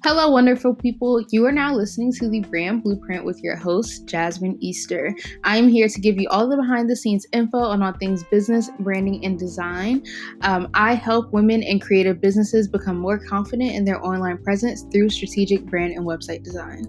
Hello, wonderful people. You are now listening to the Brand Blueprint with your host, Jasmine Easter. I am here to give you all the behind the scenes info on all things business, branding, and design. I help women and creative businesses become more confident in their online presence through strategic brand and website design.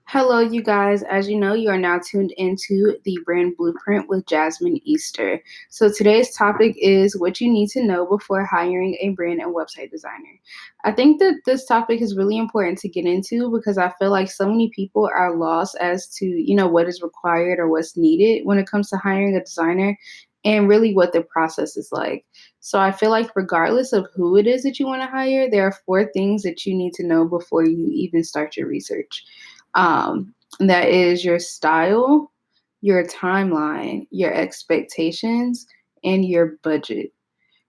Hello, you guys. As you know, you are now tuned into the Brand Blueprint with Jasmine Easter. So today's topic is what you need to know before hiring a brand and website designer. I think that this topic is really important to get into because I feel like so many people are lost as to, what is required or what's needed when it comes to hiring a designer and really what the process is like. So I feel like regardless of who it is that you want to hire, there are 4 things that you need to know before you even start your research. That is your style, your timeline, your expectations, and your budget.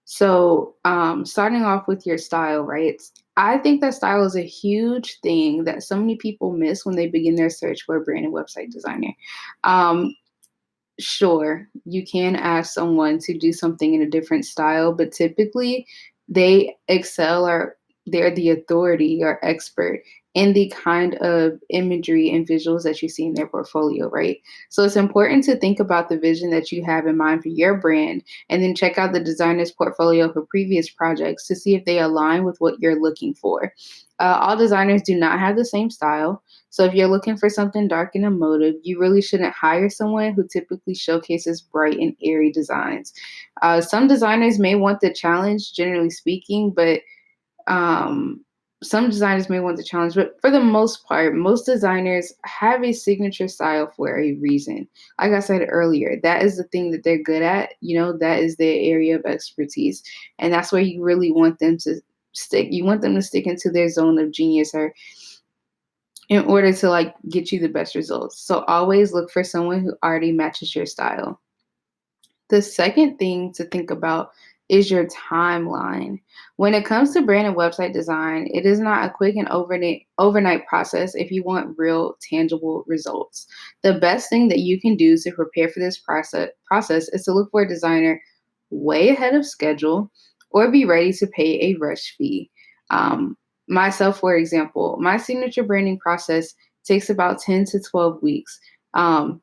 So, starting off with your style, right? I think that style is a huge thing that so many people miss when they begin their search for a brand and website designer. Um, sure, you can ask someone to do something in a different style, but typically they excel or they're the authority or expert in the kind of imagery and visuals that you see in their portfolio, right? So it's important to think about the vision that you have in mind for your brand and then check out the designer's portfolio for previous projects to see if they align with what you're looking for. All designers do not have the same style. So if you're looking for something dark and emotive, you really shouldn't hire someone who typically showcases bright and airy designs. Some designers may want the challenge, generally speaking, but um, some designers may want the challenge. But for the most part, most designers have a signature style for a reason. Like I said earlier, that is the thing that they're good at. That is their area of expertise, and that's where you really want them to stick. You want them to stick into their zone of genius or in order to get you the best results. So always look for someone who already matches your style. The second thing to think about is your timeline. When it comes to brand and website design, it is not a quick and overnight process if you want real tangible results. The best thing that you can do to prepare for this process is to look for a designer way ahead of schedule or be ready to pay a rush fee. Um, Myself, for example, my signature branding process takes about 10 to 12 weeks. Um,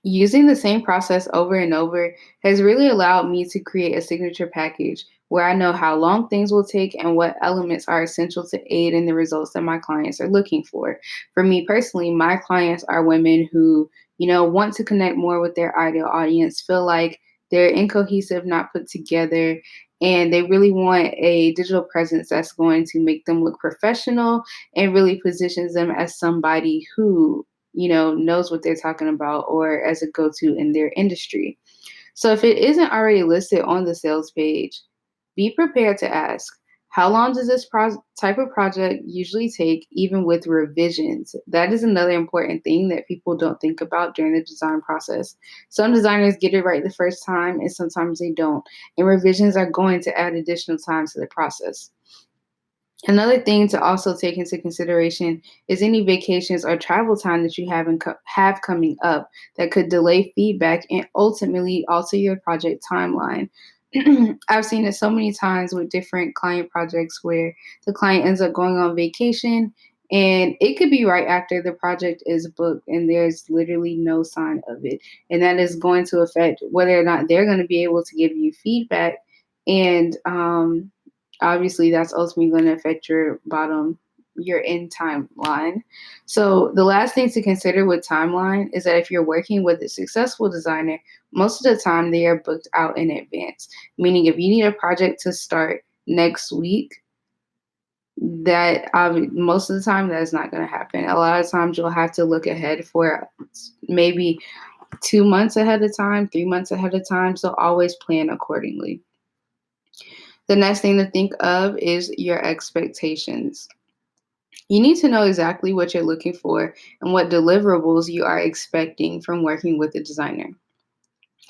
Using the same process over and over has really allowed me to create a signature package where I know how long things will take and what elements are essential to aid in the results that my clients are looking for. For me personally, my clients are women who, want to connect more with their ideal audience, feel like they're incohesive, not put together, and they really want a digital presence that's going to make them look professional and really positions them as somebody who knows what they're talking about or as a go to in their industry. So if it isn't already listed on the sales page, be prepared to ask, how long does this type of project usually take, even with revisions? That is another important thing that people don't think about during the design process. Some designers get it right the first time, and sometimes they don't. And revisions are going to add additional time to the process. Another thing to also take into consideration is any vacations or travel time that you have coming up that could delay feedback and ultimately alter your project timeline. I've seen it so many times with different client projects where the client ends up going on vacation and it could be right after the project is booked and there's literally no sign of it. And that is going to affect whether or not they're going to be able to give you feedback. And obviously that's ultimately going to affect your end timeline. So the last thing to consider with timeline is that if you're working with a successful designer, most of the time they are booked out in advance. Meaning if you need a project to start next week, that most of the time that is not going to happen. A lot of times you'll have to look ahead for maybe 2 months ahead of time, 3 months ahead of time. So always plan accordingly. The next thing to think of is your expectations. You need to know exactly what you're looking for and what deliverables you are expecting from working with a designer.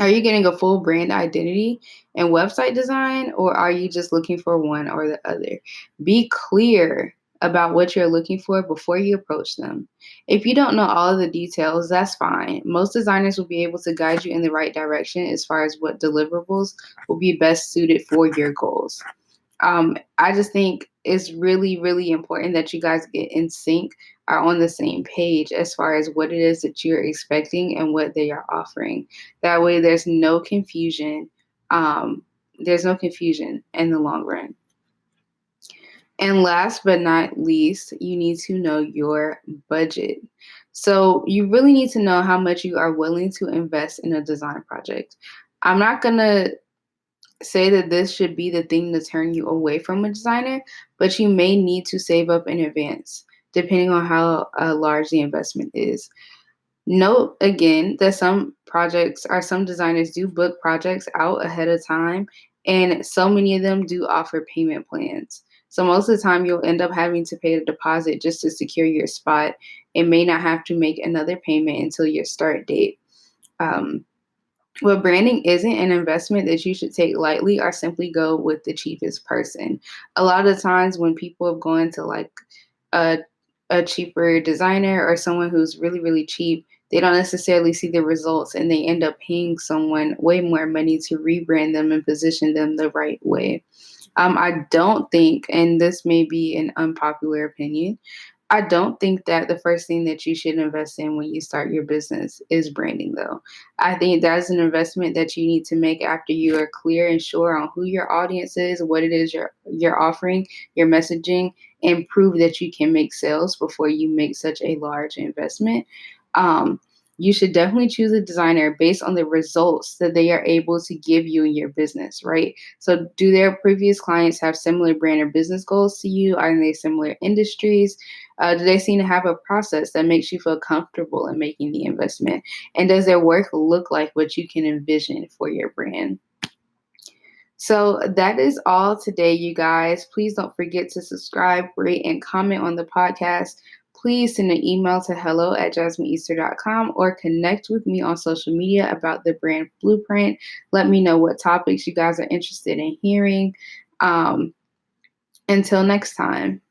Are you getting a full brand identity and website design, or are you just looking for one or the other? Be clear about what you're looking for before you approach them. If you don't know all of the details, that's fine. Most designers will be able to guide you in the right direction as far as what deliverables will be best suited for your goals. I just think it's really, really important that you guys get in sync, are on the same page as far as what it is that you're expecting and what they are offering. That way, there's no confusion. Um, there's no confusion in the long run. And last but not least, you need to know your budget. So you really need to know how much you are willing to invest in a design project. I'm not going to say that this should be the thing to turn you away from a designer, but you may need to save up in advance, depending on how large the investment is. Note again that some designers do book projects out ahead of time, and so many of them do offer payment plans. So most of the time, you'll end up having to pay a deposit just to secure your spot and may not have to make another payment until your start date. Um, well, branding isn't an investment that you should take lightly or simply go with the cheapest person. A lot of times when people have gone to like a, a cheaper designer or someone who's really, really cheap, they don't necessarily see the results and they end up paying someone way more money to rebrand them and position them the right way. I don't think, and this may be an unpopular opinion, I don't think that the first thing that you should invest in when you start your business is branding, though. I think that's an investment that you need to make after you are clear and sure on who your audience is, what it is you're offering, your messaging, and prove that you can make sales before you make such a large investment. Um, you should definitely choose a designer based on the results that they are able to give you in your business, right? So, do their previous clients have similar brand or business goals to you? Are they similar industries? Do they seem to have a process that makes you feel comfortable in making the investment? And does their work look like what you can envision for your brand? So that is all today, you guys. Please don't forget to subscribe, rate, and comment on the podcast. Please send an email to hello@jasmineeaster.com or connect with me on social media about the brand blueprint. Let me know what topics you guys are interested in hearing. Until next time.